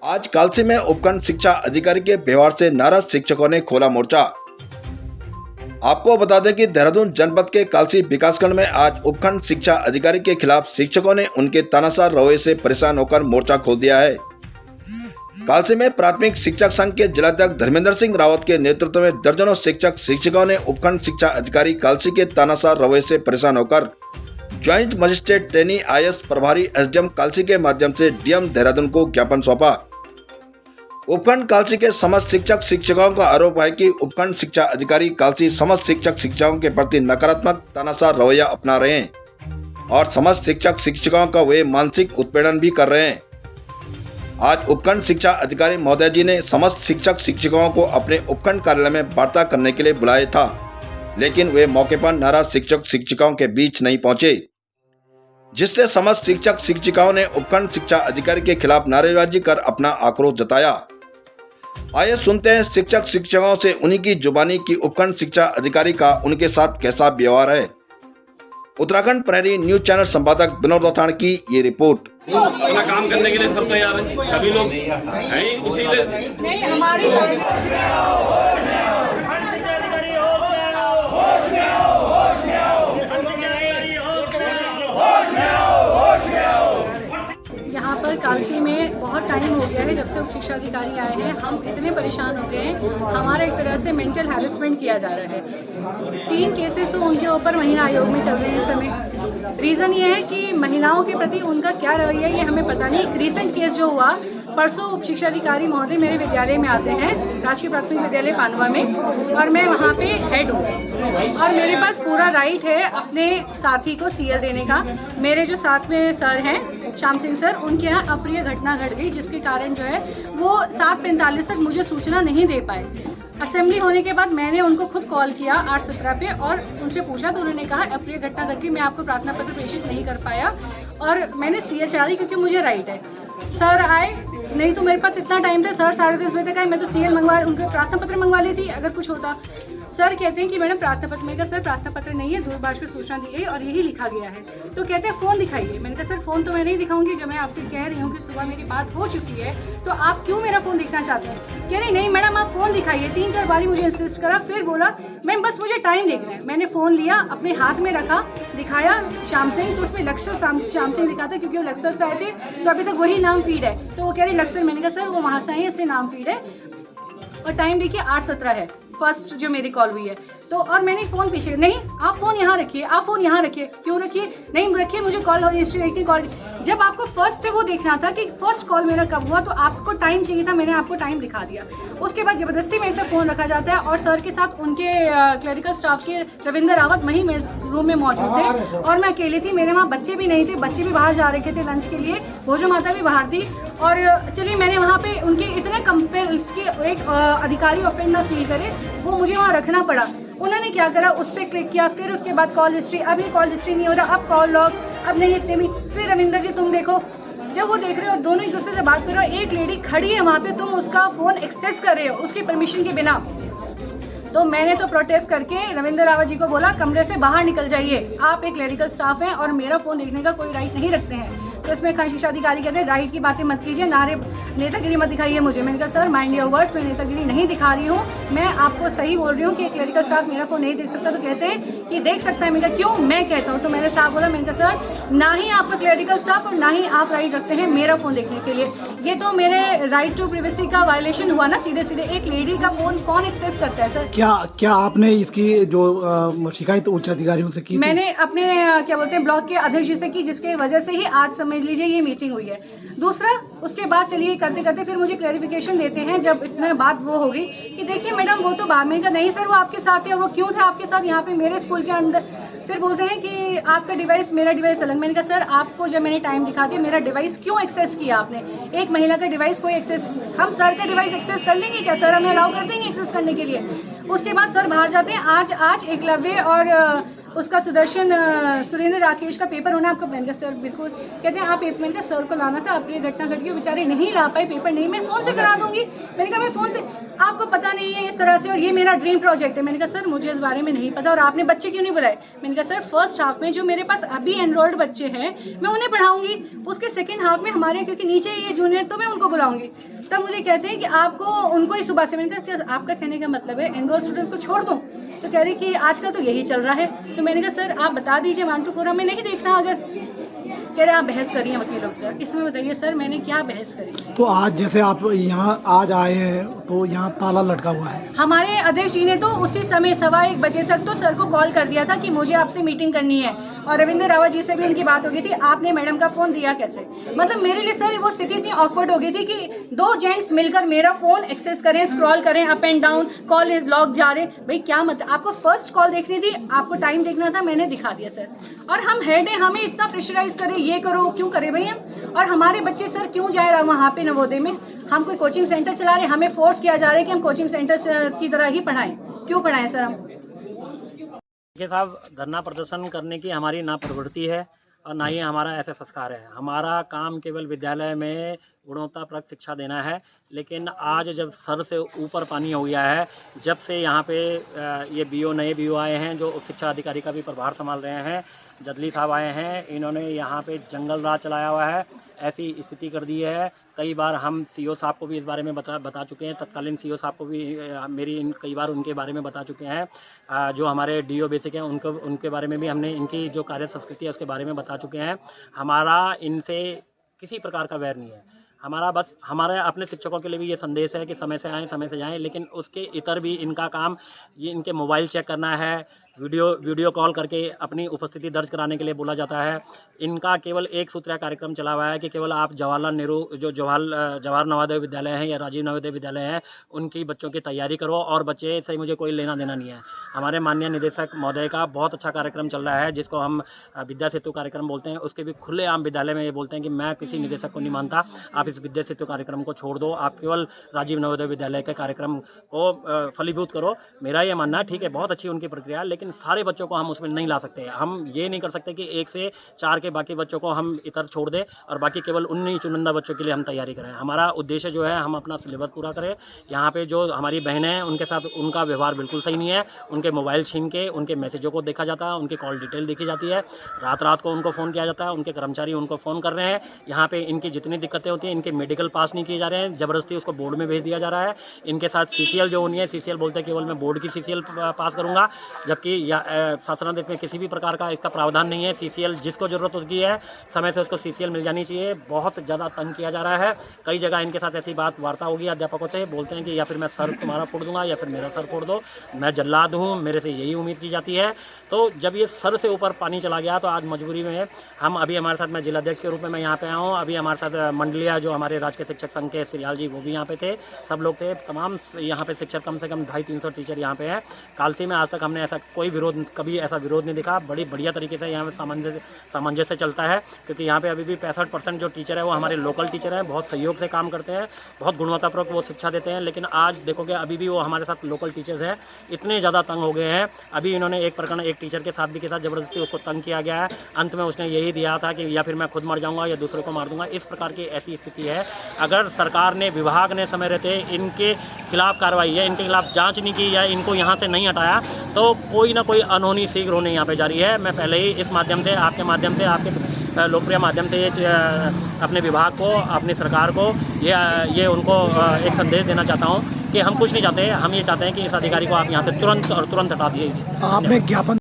आज कालसी में उपखंड शिक्षा अधिकारी के व्यवहार से नाराज शिक्षकों ने खोला मोर्चा। आपको बता दें कि देहरादून जनपद के कालसी विकासखंड में आज उपखंड शिक्षा अधिकारी के खिलाफ शिक्षकों ने उनके तानाशाह रवैये से परेशान होकर मोर्चा खोल दिया है। कालसी में प्राथमिक शिक्षक संघ के जिलाध्यक्ष धर्मेंद्र सिंह रावत के नेतृत्व में दर्जनों शिक्षकों ने उपखंड शिक्षा अधिकारी कालसी के तानाशाह रवैये से परेशान होकर ज्वाइंट मजिस्ट्रेट ट्रेनी IAS प्रभारी SDM कालसी के माध्यम से DM देहरादून को ज्ञापन सौंपा। उपखंड कालसी के समस्त शिक्षकों का आरोप है कि उपखंड शिक्षा अधिकारी कालसी समस्त शिक्षकों के प्रति नकारात्मक तानाशाह रवैया अपना रहे हैं और समस्त शिक्षकों का वे मानसिक उत्पीड़न भी कर रहे हैं। आज उपखंड शिक्षा अधिकारी महोदय जी ने समस्त शिक्षकों को अपने उपखंड कार्यालय में वार्ता करने के लिए बुलाया था, लेकिन वे मौके पर नाराज शिक्षकों के बीच नहीं पहुंचे, जिससे समस्त शिक्षकों ने उपखंड शिक्षा अधिकारी के खिलाफ नारेबाजी कर अपना आक्रोश जताया। आइए सुनते हैं शिक्षकों से उन्हीं की जुबानी की उपखंड शिक्षा अधिकारी का उनके साथ कैसा व्यवहार है। उत्तराखंड प्रहरी न्यूज चैनल संपादक विनोद राठौड़ की ये रिपोर्ट। अपना काम करने के लिए सब तैयार हैं, सभी लोग हैं उसी नहीं हमारी यहाँ पर कालसी में बहुत टाइम हो गया है जब से उप शिक्षा अधिकारी आए हैं। हम इतने परेशान हो गए हैं, हमारा एक तरह से मेंटल हैरेसमेंट किया जा रहा है। 3 केसेस तो उनके ऊपर महिला आयोग में चल रहे हैं इस समय। रीज़न ये है कि महिलाओं के प्रति उनका क्या रवैया ये हमें पता नहीं। एक रीसेंट केस जो हुआ परसों, उप शिक्षा अधिकारी महोदय मेरे विद्यालय में आते हैं, राजकीय प्राथमिक विद्यालय पानवा में, और मैं वहाँ पे हेड हूँ और मेरे पास पूरा राइट है अपने साथी को CL देने का। मेरे जो साथ में सर हैं श्याम सिंह सर, उनके यहाँ अप्रिय घटना घट गई जिसके कारण जो है वो 7:45 तक मुझे सूचना नहीं दे पाए। असेंबली होने के बाद मैंने उनको खुद कॉल किया 8:17 पे और उनसे पूछा तो उन्होंने कहा अप्रिय घटना करके मैं आपको प्रार्थना पत्र प्रेषित नहीं कर पाया और मैंने CL चढ़ा दी क्योंकि मुझे राइट है। सर आए, नहीं तो मेरे पास इतना टाइम था, सर 10:30 बजे तक आए, मैं तो CL मंगवा उनके प्रार्थना पत्र मंगवा ली थी अगर कुछ होता। सर कहते हैं कि मैडम प्रार्थना पत्र, मैंने कहा सर प्रार्थना पत्र नहीं है, दूरभाष पे सूचना दी गई और यही लिखा गया है। तो कहते हैं फ़ोन दिखाइए। मैंने कहा सर फ़ोन तो मैं नहीं दिखाऊंगी, जब मैं आपसे कह रही हूँ कि सुबह मेरी बात हो चुकी है तो आप क्यों मेरा फ़ोन देखना चाहते हैं। कह रही नहीं मैडम आप फ़ोन दिखाइए। 3-4 बारी मुझे इंसिस्ट करा, फिर बोला मैम बस मुझे टाइम देखना है। मैंने फ़ोन लिया, अपने हाथ में रखा, दिखाया श्याम सिंह, तो उसमें लक्ष्य श्याम सिंह लिखा था क्योंकि वो लक्सर से आए थे तो अभी तक वही नाम फीड है। तो वो कह रही लक्सर, मैंने कहा सर वो वहाँ से आए हैं, इससे नाम फीड है और टाइम देखिए 8:17 है, फर्स्ट जो मेरी कॉल हुई है। तो और मैंने फ़ोन पीछे, नहीं आप फ़ोन यहाँ रखिए, आप फ़ोन यहाँ रखिए। क्यों रखिए? नहीं रखिए, मुझे कॉल हिस्ट्री देखनी, कॉल। जब आपको फर्स्ट वो देखना था कि फर्स्ट कॉल मेरा कब हुआ तो आपको टाइम चाहिए था, मैंने आपको टाइम दिखा दिया। उसके बाद ज़बरदस्ती मेरे से फ़ोन रखा जाता है और सर के साथ उनके क्लरिकल स्टाफ के रविंद्र रावत वहीं मेरे रूम में मौजूद थे और मैं अकेली थी। मेरे वहाँ बच्चे भी नहीं थे, बच्चे भी बाहर जा रखे थे लंच के लिए, भोजो माता भी बाहर थी। और चलिए मैंने वहाँ पे उनके इतने कंपेल उसके एक अधिकारी ऑफेंड ना फील करे, वो मुझे वहाँ रखना पड़ा। उन्होंने क्या करा, उस पर क्लिक किया, फिर उसके बाद कॉल हिस्ट्री, अब ये कॉल हिस्ट्री नहीं हो रहा, अब कॉल लॉग, अब नहीं इतने भी। फिर रविंदर जी तुम देखो, जब वो देख रहे हो और दोनों एक दूसरे से बात कर रहे हो, एक लेडी खड़ी है वहाँ पे, तुम उसका फ़ोन एक्सेस कर रहे हो उसकी परमिशन के बिना। तो मैंने तो प्रोटेस्ट करके रविंद्र रावत जी को बोला कमरे से बाहर निकल जाइए, आप एक क्लरिकल स्टाफ हैं और मेरा फ़ोन देखने का कोई राइट नहीं रखते हैं। तो इसमें खंड शिक्षा अधिकारी कहते हैं राइट की बातें मत कीजिए, नारे नेतागिरी मत दिखाइए मुझे। मैंने कहा सर माइंड योर वर्ड्स, मैं नेतागिरी नहीं दिखा रही हूँ, मैं आपको सही बोल रही हूँ कि क्लरिकल स्टाफ मेरा फ़ोन नहीं देख सकता। तो कहते हैं कि देख सकता है। मैंने कहा क्यों? मैं कहता हूँ। तो मैंने साफ बोला, मैंने कहा सर ना ही आपका क्लरिकल स्टाफ और ना ही आप राइट रखते हैं मेरा फ़ोन देखने के लिए। ये तो मेरे राइट टू प्रिवेसी का वायलेशन हुआ ना, सीधे सीधे। एक लेडी का फ़ोन कौन एक्सेस करता है सर? क्या आपने इसकी जो शिकायत उच्च अधिकारियों से की? मैंने अपने क्या बोलते हैं ब्लॉक के अध्यक्ष जी से की, जिसके वजह से ही आज समझ लीजिए ये मीटिंग हुई है। दूसरा, उसके बाद चलिए करते करते फिर मुझे क्लैरिफिकेशन देते हैं जब इतना बात वो हो गई कि देखिए मैडम वो तो बाद में का नहीं सर, वो आपके साथ है। वो क्यों था आपके साथ यहाँ पे मेरे स्कूल के अंदर? फिर बोलते हैं कि आपका डिवाइस मेरा डिवाइस अलग। मैंने कहा सर आपको जब मैंने टाइम दिखा दिया, मेरा डिवाइस क्यों एक्सेस किया आपने? एक महिला का डिवाइस कोई एक्सेस, हम सर का डिवाइस एक्सेस कर लेंगे क्या? सर हमें अलाउ कर देंगे एक्सेस करने के लिए? उसके बाद सर बाहर जाते हैं। आज एकलव्य और उसका सुदर्शन सुरेंद्र राकेश का पेपर होना आपको। मैंने कहा सर बिल्कुल। कहते हैं आप पेपर, मैंने कहा सर को लाना था, अप्रिय घटना घट गई, बेचारे नहीं ला पाए, पेपर नहीं, मैं फ़ोन से करा दूंगी। मैंने कहा मैं फ़ोन से, आपको पता नहीं है इस तरह से और ये मेरा ड्रीम प्रोजेक्ट है। मैंने कहा सर मुझे इस बारे में नहीं पता और आपने बच्चे क्यों नहीं बुलाए? मैंने कहा सर फर्स्ट हाफ में जो मेरे पास अभी एनरोल्ड बच्चे हैं मैं उन्हें पढ़ाऊंगी, उसके सेकेंड हाफ में हमारे क्योंकि नीचे ये जूनियर तो मैं उनको बुलाऊंगी। तब मुझे कहते हैं कि आपको उनको ही सुबह से, मैंने कहा कि आपका कहने का मतलब है एनरोल स्टूडेंट्स को छोड़ दूं? तो कह रही कि आजकल तो यही चल रहा है। तो मैंने कहा सर आप बता दीजिए 1 to 4 हमें नहीं देखना। अगर कह रहे आप बहस करिए वकीलों की तरफ। इसमें बताइए सर मैंने क्या बहस करी? तो आज जैसे आप यहाँ आज आए हैं तो यहाँ ताला लटका हुआ है। हमारे अध्यक्ष जी ने तो उसी समय 1:15 बजे तक तो सर को कॉल कर दिया था कि मुझे आपसे मीटिंग करनी है, और रविंद्र रावत जी से भी उनकी बात हो गई थी। आपने मैडम का फोन दिया कैसे? मतलब मेरे लिए सर वो स्थिति इतनी ऑकवर्ड हो गई थी कि 2 जेंट्स मिलकर मेरा फोन एक्सेस करें, स्क्रॉल करें up and down, call log जा रहे। भाई क्या मतलब, आपको फर्स्ट कॉल देखनी थी, आपको टाइम देखना था, मैंने दिखा दिया सर। और हम हेड है, हमें इतना प्रेशराइज करें, ये करो, क्यों करें भाई हम? और हमारे बच्चे सर क्यों जाए रहा वहाँ पे नवोदय में? हम कोई कोचिंग सेंटर चला रहे, हमें फोर्स किया जा रहा है कि हम कोचिंग सेंटर की तरह ही पढ़ाएं। क्यों पढ़ाएं सर हम? देखिए साहब, धरना प्रदर्शन करने की हमारी ना प्रवृत्ति है और ना ही हमारा ऐसा संस्कार है। हमारा काम केवल विद्यालय में गुणवत्ताप्रद शिक्षा देना है। लेकिन आज जब सर से ऊपर पानी हो गया है, जब से यहाँ पे ये नए बीओ आए हैं जो उप शिक्षा अधिकारी का भी प्रभार संभाल रहे हैं, जदली साहब आए हैं, इन्होंने यहाँ पे जंगल राज चलाया हुआ है, ऐसी स्थिति कर दी है। कई बार हम सीओ साहब को भी इस बारे में बता चुके हैं, तत्कालीन सीओ साहब को भी कई बार उनके बारे में बता चुके हैं। जो हमारे डीओ बेसिक हैं उनके बारे में भी हमने इनकी जो कार्य संस्कृति है उसके बारे में बता चुके हैं। हमारा इनसे किसी प्रकार का वैर नहीं है। हमारे अपने शिक्षकों के लिए भी ये संदेश है कि समय से आएँ, समय से जाएँ, लेकिन उसके इतर भी इनका काम ये इनके मोबाइल चेक करना है, वीडियो कॉल करके अपनी उपस्थिति दर्ज कराने के लिए बोला जाता है। इनका केवल एक सूत्रीय कार्यक्रम चला हुआ है कि केवल आप जवाहरलाल नेहरू जो जवाहर नवोदय विद्यालय हैं या राजीव नवोदय विद्यालय हैं उनकी बच्चों की तैयारी करो, और बच्चे से मुझे कोई लेना देना नहीं है। हमारे माननीय निदेशक महोदय का बहुत अच्छा कार्यक्रम चल रहा है जिसको हम विद्या सेतु कार्यक्रम बोलते हैं। उसके भी खुलेआम विद्यालय में ये बोलते हैं कि मैं किसी निदेशक को नहीं मानता, आप इस विद्या सेतु कार्यक्रम को छोड़ दो, आप केवल राजीव नवोदय विद्यालय के कार्यक्रम को फलीभूत करो। मेरा ये मानना है, ठीक है, बहुत अच्छी उनकी प्रक्रिया, लेकिन सारे बच्चों को हम उसमें नहीं ला सकते। हम ये नहीं कर सकते कि 1 से 4 के बाकी बच्चों को हम इतर छोड़ दें और बाकी केवल 19 चुनिंदा बच्चों के लिए हम तैयारी करें। हमारा उद्देश्य जो है हम अपना सिलेबस पूरा करें। यहाँ पे जो हमारी बहनें हैं उनके साथ उनका व्यवहार बिल्कुल सही नहीं है। उनके मोबाइल छीन के उनके मैसेजों को देखा जाता है, उनकी कॉल डिटेल देखी जाती है, रात को उनको फ़ोन किया जाता है, उनके कर्मचारी उनको फ़ोन कर रहे हैं। यहाँ पे इनकी जितनी दिक्कतें होती हैं, इनके मेडिकल पास नहीं किए जा रहे हैं, ज़बरदस्ती उसको बोर्ड में भेज दिया जा रहा है। इनके साथ CCL जो होनी है, CCL बोलते हैं केवल मैं बोर्ड की CCL पास करूँगा, जबकि शासनादेश में किसी भी प्रकार का इसका प्रावधान नहीं है। CCL जिसको ज़रूरत होती है समय से उसको CCL मिल जानी चाहिए। बहुत ज़्यादा तंग किया जा रहा है। कई जगह इनके साथ ऐसी वार्ता होगी अध्यापकों से, बोलते हैं कि या फिर मैं सर तुम्हारा फोड़ दूंगा या फिर मेरा सर फोड़ दो, मैं जल्लाद हूँ, मेरे से यही उम्मीद की जाती है। तो जब ये सर से ऊपर पानी चला गया तो आज मजबूरी में हम अभी हमारे साथ, मैं जिलाध्यक्ष के रूप में मैं यहाँ पे आया हूँ, अभी हमारे साथ मंडलिया जो हमारे राजकीय शिक्षक संघ के सिरियाल जी वो भी यहाँ पे थे, सब लोग थे, तमाम यहाँ पे शिक्षक कम से कम 250-300 टीचर यहाँ पे हैं। कालसी में आज तक हमने ऐसा कोई कभी ऐसा विरोध नहीं दिखा। बड़ी बढ़िया तरीके से यहाँ पे सामंजस्य चलता है, क्योंकि यहाँ पे अभी भी 65% जो टीचर है वो हमारे लोकल टीचर हैं, बहुत सहयोग से काम करते हैं, बहुत गुणवत्तापूर्वक वो शिक्षा देते हैं। लेकिन आज देखोगे अभी भी वो हमारे साथ लोकल टीचर्स हैं, इतने ज़्यादा तंग हो गए हैं। अभी इन्होंने एक प्रकरण एक टीचर के साथ ज़बरदस्ती उसको तंग किया गया है। अंत में उसने यही दिया था कि या फिर मैं खुद मर जाऊँगा या दूसरे को मार दूंगा। इस प्रकार की ऐसी स्थिति है। अगर सरकार ने, विभाग ने समय रहते इनके खिलाफ कार्रवाई या इनके खिलाफ जाँच नहीं की या इनको यहाँ से नहीं हटाया तो कोई ना कोई अनहोनी शीघ्र होने यहाँ पे जारी है। मैं पहले ही इस माध्यम से, आपके माध्यम से, आपके लोकप्रिय माध्यम से ये अपने विभाग को, अपनी सरकार को ये उनको एक संदेश देना चाहता हूँ कि हम कुछ नहीं चाहते, हम ये चाहते हैं कि इस अधिकारी को आप यहाँ से तुरंत हटा दिए। आपने ज्ञापन